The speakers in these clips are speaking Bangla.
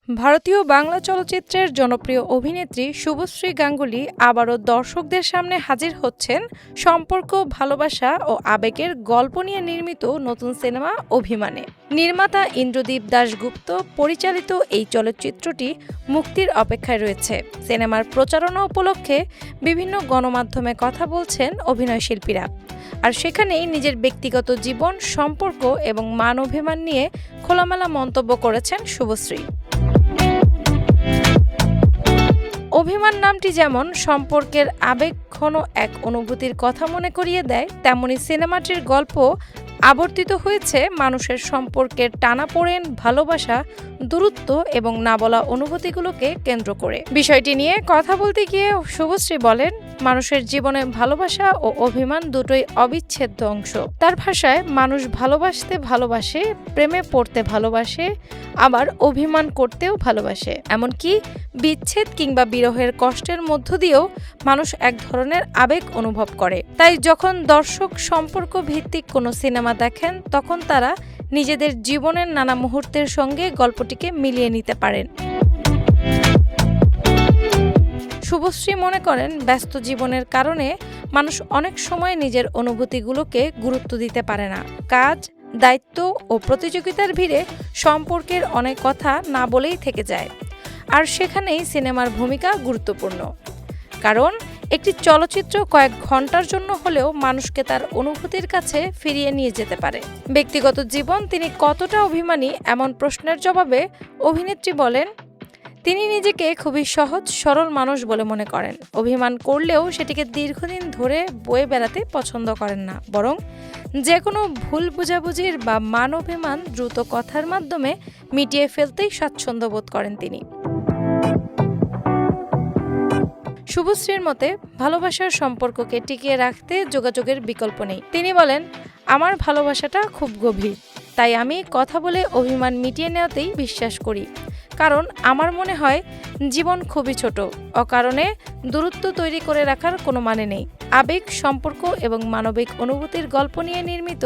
ভারতীয় বাংলা চলচ্চিত্রের জনপ্রিয় অভিনেত্রী শুভশ্রী গাঙ্গুলী আবারও দর্শকদের সামনে হাজির হচ্ছেন সম্পর্ক, ভালোবাসা ও আবেগের গল্প নিয়ে নির্মিত নতুন সিনেমা অভিমানে। নির্মাতা ইন্দ্রদীপ দাশগুপ্ত পরিচালিত এই চলচ্চিত্রটি মুক্তির অপেক্ষায় রয়েছে। সিনেমার প্রচারণা উপলক্ষে বিভিন্ন গণমাধ্যমে কথা বলছেন অভিনয়শিল্পীরা, আর সেখানেই নিজের ব্যক্তিগত জীবন, সম্পর্ক এবং মান অভিমান নিয়ে খোলামেলা মন্তব্য করেছেন শুভশ্রী। অভিমান নামটি যেমন সম্পর্কের আবেগঘন এক অনুভূতির কথা মনে করিয়ে দেয়, তেমনি সিনেমাটির গল্প আবর্তিত হয়েছে মানুষের সম্পর্কের টানাপোড়েন, ভালোবাসা, দূরত্ব এবং না বলা অনুভূতিগুলোকে কেন্দ্র করে। বিষয়টি নিয়ে কথা বলতে গিয়ে শুভশ্রী বলেন, মানুষের জীবনে ভালোবাসা ও অভিমান দুটোই অবিচ্ছেদ্য অংশ। তার ভাষায়, মানুষ ভালোবাসতে ভালোবাসে, প্রেমে পড়তে ভালোবাসে, আবার অভিমান করতেও ভালোবাসে। এমনকি বিচ্ছেদ কিংবা বিরহের কষ্টের মধ্য দিয়েও মানুষ এক ধরনের আবেগ অনুভব করে। তাই যখন দর্শক সম্পর্ক ভিত্তিক কোনো সিনেমা দেখেন, তখন তারা নিজেদের জীবনের নানা মুহূর্তের সঙ্গে গল্পটিকে মিলিয়ে নিতে পারেন। শুভশ্রী মনে করেন, ব্যস্ত জীবনের কারণে মানুষ অনেক সময় নিজের অনুভূতিগুলোকে গুরুত্ব দিতে পারে না। কাজ, দায়িত্ব ও প্রতিযোগিতার ভিড়ে সম্পর্কের অনেক কথা না বলেই থেকে যায়। আর সেখানেই সিনেমার ভূমিকা গুরুত্বপূর্ণ, কারণ একটি চলচ্চিত্র কয়েক ঘন্টার জন্য হলেও মানুষকে তার অনুভূতির কাছে ফিরিয়ে নিয়ে যেতে পারে। ব্যক্তিগত জীবন তিনি কতটা অভিমানী, এমন প্রশ্নের জবাবে অভিনেত্রী বলেন, তিনি নিজেকে খুবই সহজ সরল মানুষ বলে মনে করেন। অভিমান করলেও সেটিকে দীর্ঘদিন ধরে বয়ে বেড়াতে পছন্দ করেন না, বরং যে কোনো ভুল বোঝাবুঝির বা মান অভিমান দ্রুত কথার মাধ্যমে মিটিয়ে ফেলতেই স্বাচ্ছন্দ্য বোধ করেন তিনি। শুভশ্রীর মতে, ভালোবাসার সম্পর্ককে টিকিয়ে রাখতে যোগাযোগের বিকল্প নেই। তিনি বলেন, আমার ভালোবাসাটা খুব গভীর, তাই আমি কথা বলে অভিমান মিটিয়ে নেওয়াতেই বিশ্বাস করি। কারণ আমার মনে হয় জীবন খুবই ছোট, অকারণে দূরত্ব তৈরি করে রাখার কোনো মানে নেই। আবেগ, সম্পর্ক এবং মানবিক অনুভূতির গল্প নিয়ে নির্মিত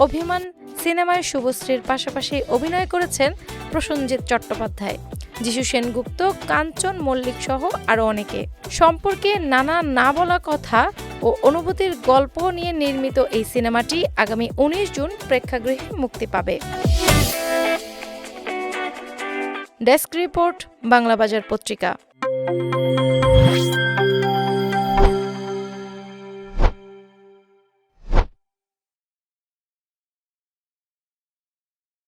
অভিমান সিনেমায় শুভশ্রীর পাশাপাশি অভিনয় করেছেন প্রসেনজিৎ চট্টোপাধ্যায়, যিশু সেনগুপ্ত, কাঞ্চন মল্লিক সহ আরও অনেকে। সম্পর্কে নানা না বলা কথা ও অনুভূতির গল্প নিয়ে নির্মিত এই সিনেমাটি আগামী 19 জুন প্রেক্ষাগৃহে মুক্তি পাবে। ডেস্ক রিপোর্ট, বাংলাবাজার পত্রিকা।